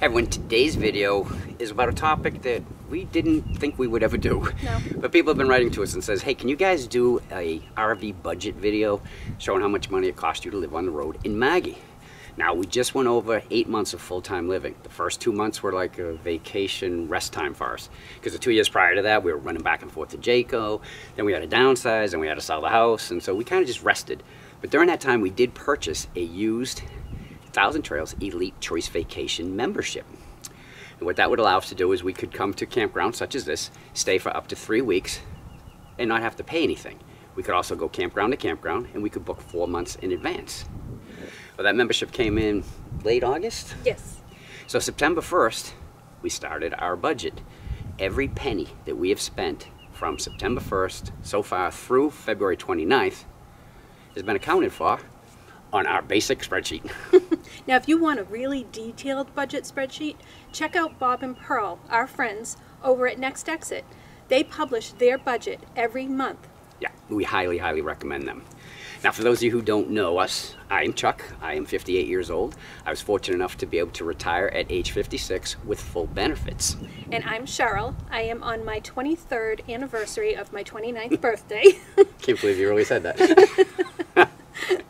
Everyone, today's video is about a topic that we didn't think we would ever do. No. But people have been writing to us and says, hey, can you guys do a RV budget video showing how much money it costs you to live on the road in Maggie? Now, we just went over 8 months of full-time living. The first 2 months were like a vacation rest time for us. Because the 2 years prior to that, we were running back and forth to Jayco. Then we had to downsize, and we had to sell the house. And so we kind of just rested. But during that time, we did purchase a used 1,000 Trails Elite Choice Vacation membership. And what that would allow us to do is we could come to campgrounds such as this, stay for up to 3 weeks, and not have to pay anything. We could also go campground to campground, and we could book 4 months in advance. Well, that membership came in late August? Yes. So September 1st, we started our budget. Every penny that we have spent from September 1st so far through February 29th has been accounted for on our basic spreadsheet. Now, if you want a really detailed budget spreadsheet, check out Bob and Pearl, our friends, over at Next Exit. They publish their budget every month. Yeah, we highly, highly recommend them. Now, for those of you who don't know us, I am Chuck. I am 58 years old. I was fortunate enough to be able to retire at age 56 with full benefits. And I'm Cheryl. I am on my 23rd anniversary of my 29th birthday. Can't believe you really said that.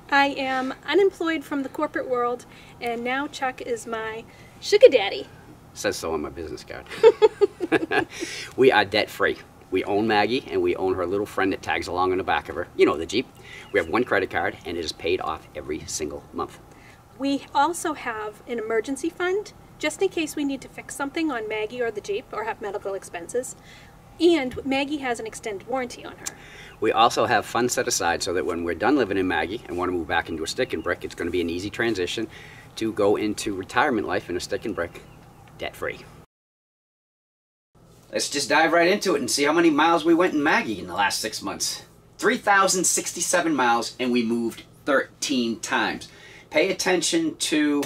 I am unemployed from the corporate world, and now Chuck is my sugar daddy. Says so on my business card. We are debt-free. We own Maggie, and we own her little friend that tags along on the back of her. You know, the Jeep. We have one credit card, and it is paid off every single month. We also have an emergency fund, just in case we need to fix something on Maggie or the Jeep, or have medical expenses. And Maggie has an extended warranty on her. We also have funds set aside so that when we're done living in Maggie and want to move back into a stick and brick, it's going to be an easy transition to go into retirement life in a stick and brick, debt-free. Let's just dive right into it and see how many miles we went in Maggie in the last 6 months. 3,067 miles, and we moved 13 times. Pay attention to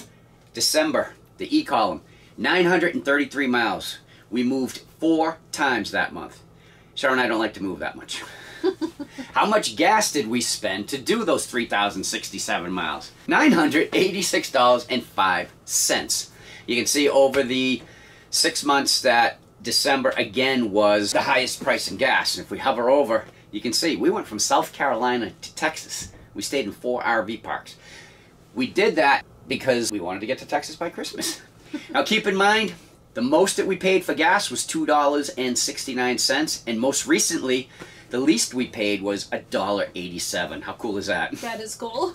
December, the E column, 933 miles. We moved 4 times that month. Cheryl and I don't like to move that much. How much gas did we spend to do those 3,067 miles? $986.05. You can see over the 6 months that December again was the highest price in gas. And if we hover over, you can see we went from South Carolina to Texas. We stayed in 4 RV parks. We did that because we wanted to get to Texas by Christmas. Now keep in mind, the most that we paid for gas was $2.69, and most recently, the least we paid was $1.87. How cool is that? That is cool.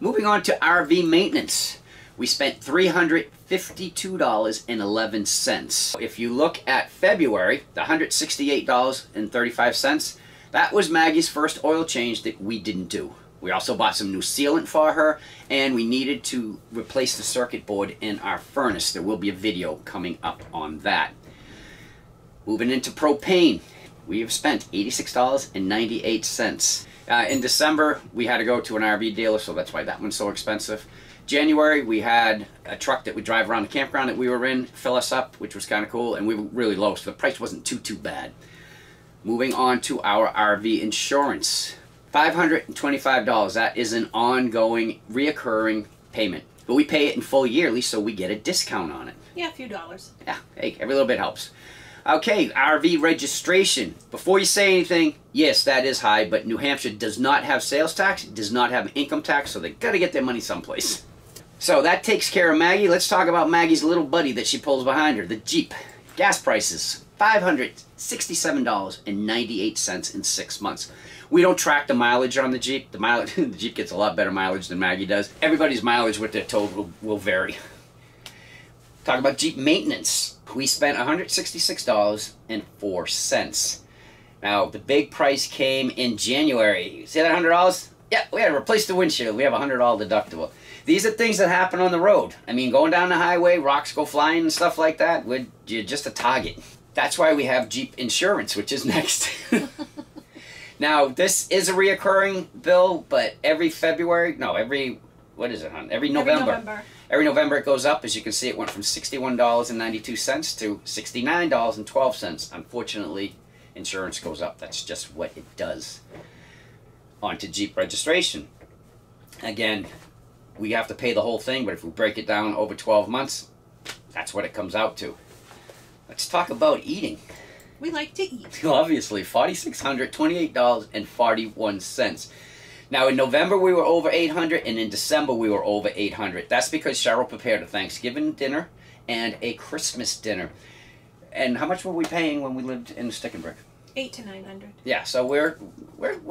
Moving on to RV maintenance. We spent $352.11. If you look at February, the $168.35, that was Maggie's first oil change that we didn't do. We also bought some new sealant for her, and we needed to replace the circuit board in our furnace. There will be a video coming up on that. Moving into propane, we have spent $86.98. In December, we had to go to an RV dealer, so that's why that one's so expensive. January, we had a truck that would drive around the campground that we were in, fill us up, which was kind of cool, and we were really low, so the price wasn't too bad. Moving on to our RV insurance. $525. That is an ongoing, reoccurring payment. But we pay it in full yearly, so we get a discount on it. Yeah, a few dollars. Yeah, hey, every little bit helps. Okay, RV registration. Before you say anything, yes, that is high, but New Hampshire does not have sales tax, does not have income tax, so they gotta get their money someplace. So that takes care of Maggie. Let's talk about Maggie's little buddy that she pulls behind her, the Jeep. Gas prices, $567.98 in 6 months. We don't track the mileage on the Jeep. The Jeep gets a lot better mileage than Maggie does. Everybody's mileage, what they're told, will vary. Talk about Jeep maintenance. We spent $166.04. Now, the big price came in January. See that $100? Yeah, we had to replace the windshield. We have a $100 deductible. These are things that happen on the road. I mean, going down the highway, rocks go flying and stuff like that, you're just a target. That's why we have Jeep insurance, which is next. Now, this is a reoccurring bill, but every February, no, what is it, hon? Every November. Every November it goes up. As you can see, it went from $61.92 to $69.12. Unfortunately, insurance goes up. That's just what it does. On to Jeep registration. Again, we have to pay the whole thing, but if we break it down over 12 months, That's what it comes out to. Let's talk about eating. We like to eat. Obviously, $4,628.41. Now, in November, we were over $800, and in December, we were over $800. That's because Cheryl prepared a Thanksgiving dinner and a Christmas dinner. And how much were we paying when we lived in Stick and Brick? $800 to $900. Yeah, so we're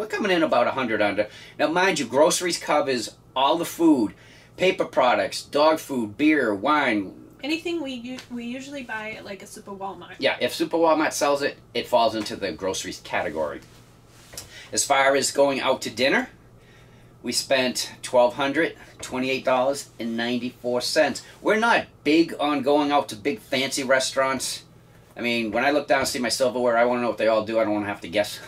coming in about 100 under. Now, mind you, groceries covers all the food, paper products, dog food, beer, wine. Anything we usually buy at like a Super Walmart. Yeah, if Super Walmart sells it, it falls into the groceries category. As far as going out to dinner, we spent $1,228.94. We're not big on going out to big fancy restaurants. I mean, when I look down and see my silverware, I want to know what they all do. I don't want to have to guess.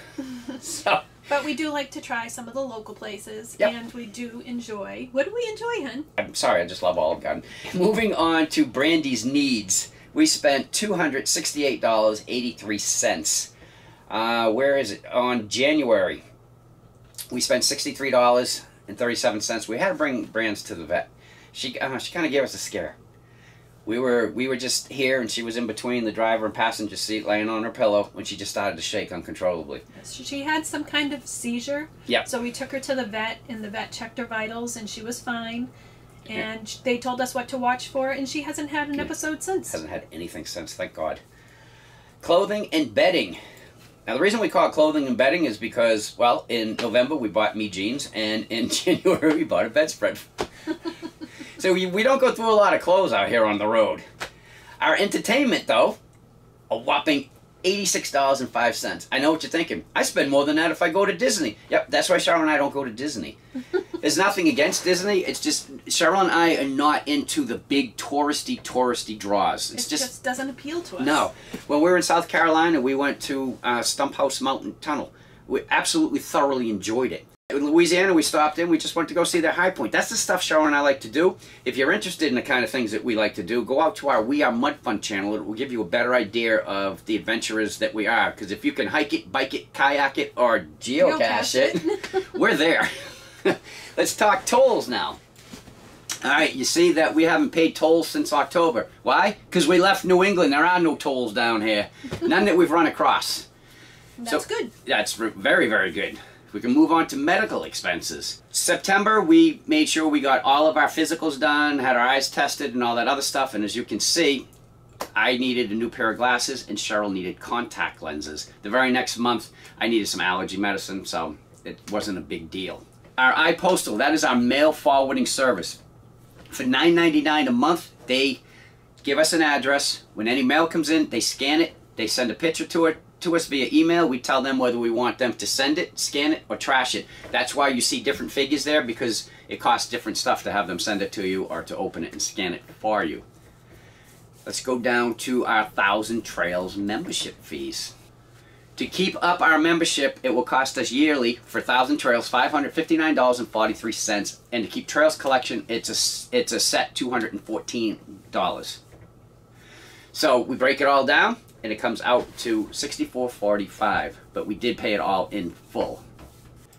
So, but we do like to try some of the local places, yep. And we do enjoy. What do we enjoy, hun? I'm sorry, I just love Olive Garden. Moving on to Brandy's needs, we spent $268.83. Where is it? On January, we spent $63.37. We had to bring Brands to the vet. She kind of gave us a scare. We were just here, and she was in between the driver and passenger seat, laying on her pillow, when she just started to shake uncontrollably. She had some kind of seizure. Yeah. So we took her to the vet, and the vet checked her vitals, and she was fine. And they told us what to watch for, and she hasn't had an episode since. Hasn't had anything since, thank God. Clothing and bedding. Now, the reason we call it clothing and bedding is because, well, in November we bought me jeans, and in January we bought a bedspread. So we don't go through a lot of clothes out here on the road. Our entertainment, though, a whopping $86.05. I know what you're thinking. I spend more than that if I go to Disney. Yep, that's why Cheryl and I don't go to Disney. There's nothing against Disney. It's just Cheryl and I are not into the big touristy draws. It just doesn't appeal to us. No. When we were in South Carolina, we went to Stump House Mountain Tunnel. We absolutely thoroughly enjoyed it. In Louisiana, we stopped in. We just went to go see their High Point. That's the stuff Cheryl and I like to do. If you're interested in the kind of things that we like to do, go out to our We Are Mud Fun channel. It will give you a better idea of the adventurers that we are. Because if you can hike it, bike it, kayak it, or geocache it, we're there. Let's talk tolls now. All right, you see that we haven't paid tolls since October. Why? Because we left New England. There are no tolls down here. None that we've run across. That's good. That's very, very good. We can move on to medical expenses. September, we made sure we got all of our physicals done, had our eyes tested and all that other stuff. And as you can see, I needed a new pair of glasses and Cheryl needed contact lenses. The very next month, I needed some allergy medicine, so it wasn't a big deal. Our iPostal, that is our mail forwarding service. For $9.99 a month, they give us an address. When any mail comes in, they scan it, they send a picture to it, to us via email. We tell them whether we want them to send it, scan it, or trash it. That's why you see different figures there, because it costs different stuff to have them send it to you or to open it and scan it for you. Let's go down to our 1,000 Trails membership fees. To keep up our membership, it will cost us yearly for 1,000 Trails $559.43, and to keep Trails collection, it's a set $214. So we break it all down, and it comes out to $64.45, but we did pay it all in full.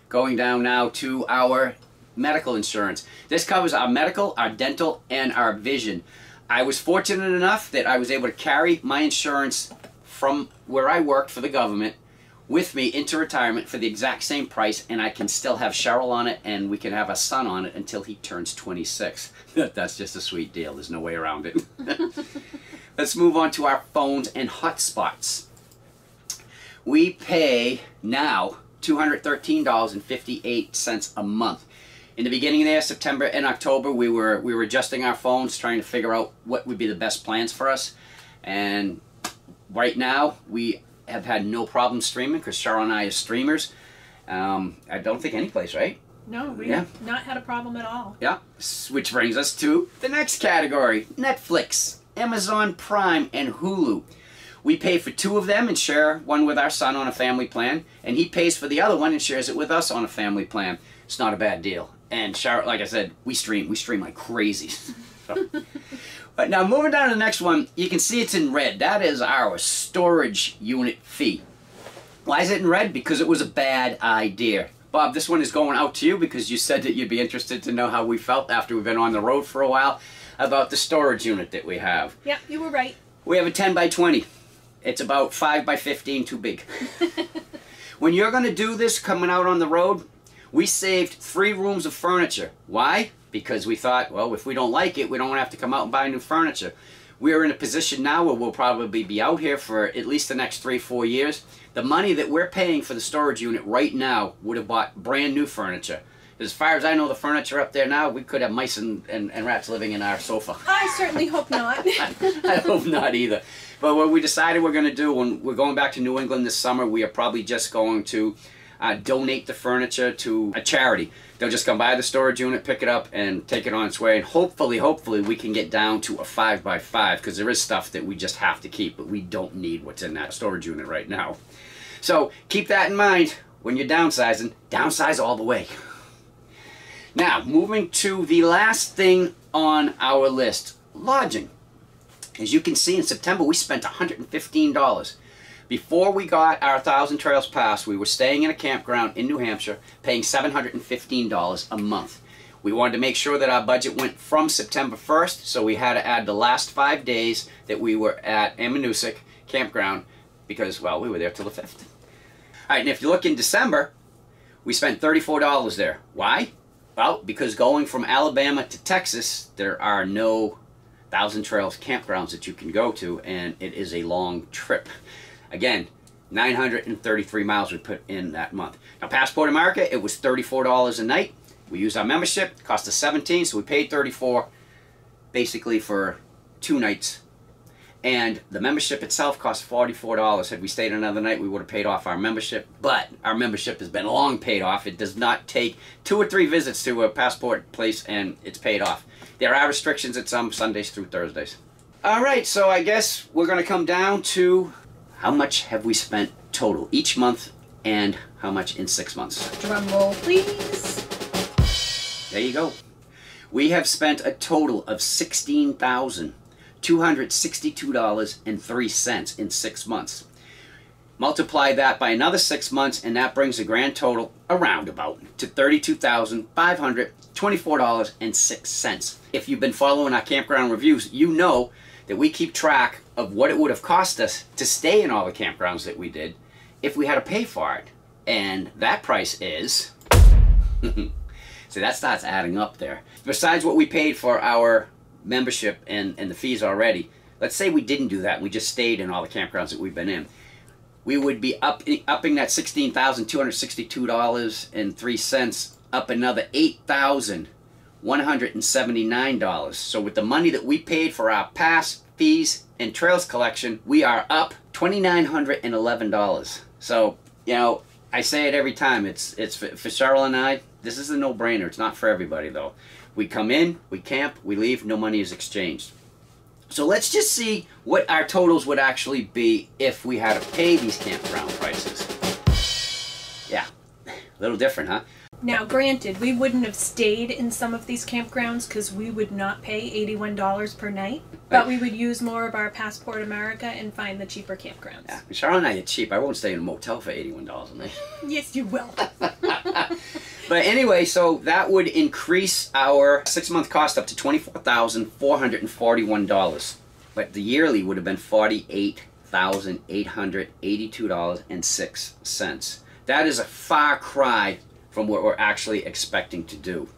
Going down now to our medical insurance. This covers our medical, our dental, and our vision. I was fortunate enough that I was able to carry my insurance from where I worked for the government with me into retirement for the exact same price, and I can still have Cheryl on it, and we can have a son on it until he turns 26. That's just a sweet deal. There's no way around it. Let's move on to our phones and hotspots. We pay now $213.58 a month. In the beginning there, September and October, we were adjusting our phones, trying to figure out what would be the best plans for us. And right now, we have had no problem streaming because Cheryl and I are streamers. I don't think any place, right? No, we have not had a problem at all. Yeah, which brings us to the next category, Netflix, Amazon Prime, and Hulu. We pay for 2 of them and share one with our son on a family plan, and he pays for the other one and shares it with us on a family plan. It's not a bad deal. And Cheryl, like I said, we stream like crazy. So. But now moving down to the next one, you can see it's in red. That is our storage unit fee. Why is it in red? Because it was a bad idea. Bob, this one is going out to you because you said that you'd be interested to know how we felt after we've been on the road for a while. about the storage unit that we have. Yeah, you were right. We have a 10 by 20. It's about 5 by 15 too big. When you're going to do this coming out on the road, we saved 3 rooms of furniture. Why? Because we thought, well, if we don't like it, we don't have to come out and buy new furniture. We are in a position now where we'll probably be out here for at least the next 3-4 years. The money that we're paying for the storage unit right now would have bought brand new furniture. As far as I know, the furniture up there now, we could have mice and rats living in our sofa. I certainly hope not. I hope not either. But what we decided we're going to do, when we're going back to New England this summer, we are probably just going to donate the furniture to a charity. They'll just come by the storage unit, pick it up, and take it on its way. And hopefully we can get down to a 5 by 5, because there is stuff that we just have to keep, but we don't need what's in that storage unit right now. So keep that in mind when you're downsizing. Downsize all the way. Now, moving to the last thing on our list, lodging. As you can see, in September, we spent $115. Before we got our 1,000 Trails Pass, we were staying in a campground in New Hampshire, paying $715 a month. We wanted to make sure that our budget went from September 1st, so we had to add the last 5 days that we were at Amanuset Campground, because, well, we were there till the 5th. All right, and if you look in December, we spent $34 there. Why? Well, because going from Alabama to Texas, there are no 1,000 Trails campgrounds that you can go to, and it is a long trip. Again, 933 miles we put in that month. Now, Passport America, it was $34 a night. We used our membership, it cost us $17, so we paid $34 basically for 2 nights. And the membership itself cost $44. Had we stayed another night, we would have paid off our membership. But our membership has been long paid off. It does not take 2 or 3 visits to a Passport place, and it's paid off. There are restrictions at some Sundays through Thursdays. All right, so I guess we're going to come down to how much have we spent total each month and how much in 6 months. Drum roll, please. There you go. We have spent a total of $16,262.03 in 6 months. Multiply that by another 6 months, and that brings a grand total around about to $32,524.06. If you've been following our campground reviews, you know that we keep track of what it would have cost us to stay in all the campgrounds that we did if we had to pay for it. And that price is... See, that starts adding up there. Besides what we paid for our membership and the fees already, let's say we didn't do that, we just stayed in all the campgrounds that we've been in. We would be upping that $16,262.03 up another $8,179. So with the money that we paid for our pass, fees, and trails collection, we are up $2,911. So, you know, I say it every time, it's for Cheryl and I, this is a no-brainer. It's not for everybody, though. We come in, we camp, we leave, no money is exchanged. So let's just see what our totals would actually be if we had to pay these campground prices. Yeah, a little different, huh? Now, granted, we wouldn't have stayed in some of these campgrounds because we would not pay $81 per night, but we would use more of our Passport America and find the cheaper campgrounds. Yeah, Cheryl and I are cheap. I won't stay in a motel for $81 a night. Yes, you will. But anyway, so that would increase our 6-month cost up to $24,441. But the yearly would have been $48,882.06. That is a far cry from what we're actually expecting to do.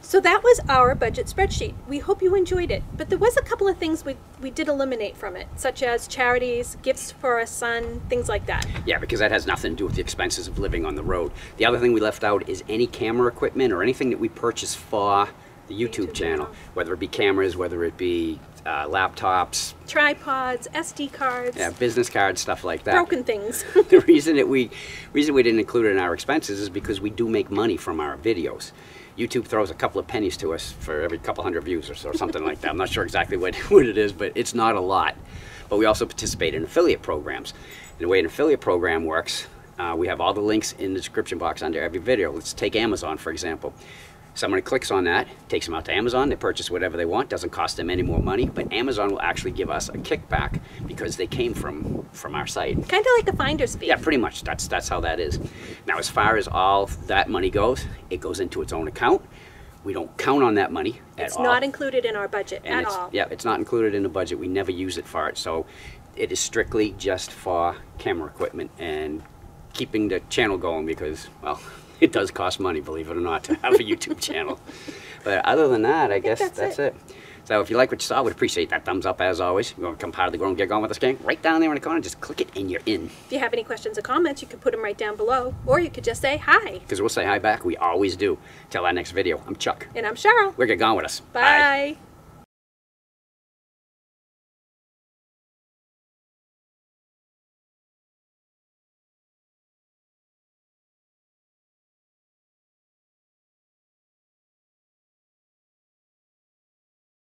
So that was our budget spreadsheet. We hope you enjoyed it, but there was a couple of things we did eliminate from it, such as charities, gifts for a son, things like that. Yeah, because that has nothing to do with the expenses of living on the road. The other thing we left out is any camera equipment or anything that we purchase for the YouTube channel, whether it be cameras, whether it be laptops, tripods, SD cards, yeah, business cards, stuff like that. Broken things. The reason we didn't include it in our expenses is because we do make money from our videos. YouTube throws a couple of pennies to us for every couple hundred views or so, something like that. I'm not sure exactly what it is, but it's not a lot. But we also participate in affiliate programs. And the way an affiliate program works, we have all the links in the description box under every video. Let's take Amazon, for example. Somebody clicks on that, takes them out to Amazon, they purchase whatever they want, doesn't cost them any more money, but Amazon will actually give us a kickback because they came from our site. Kind of like a finder's fee. Yeah, pretty much. That's how that is. Now, as far as all that money goes, it goes into its own account. We don't count on that money at all. It's not included in our budget And at all. Yeah, it's not included in the budget. We never use it for it. So it is strictly just for camera equipment and keeping the channel going because, well, it does cost money, believe it or not, to have a YouTube channel. But other than that, I guess that's it. So if you like what you saw, we'd appreciate that thumbs up as always. You want to become part of the Grow and Get Going with Us gang? Right down there in the corner, just click it and you're in. If you have any questions or comments, you can put them right down below. Or you could just say hi. Because we'll say hi back. We always do. Till our next video, I'm Chuck. And I'm Cheryl. We're Get Going with Us. Bye. Bye.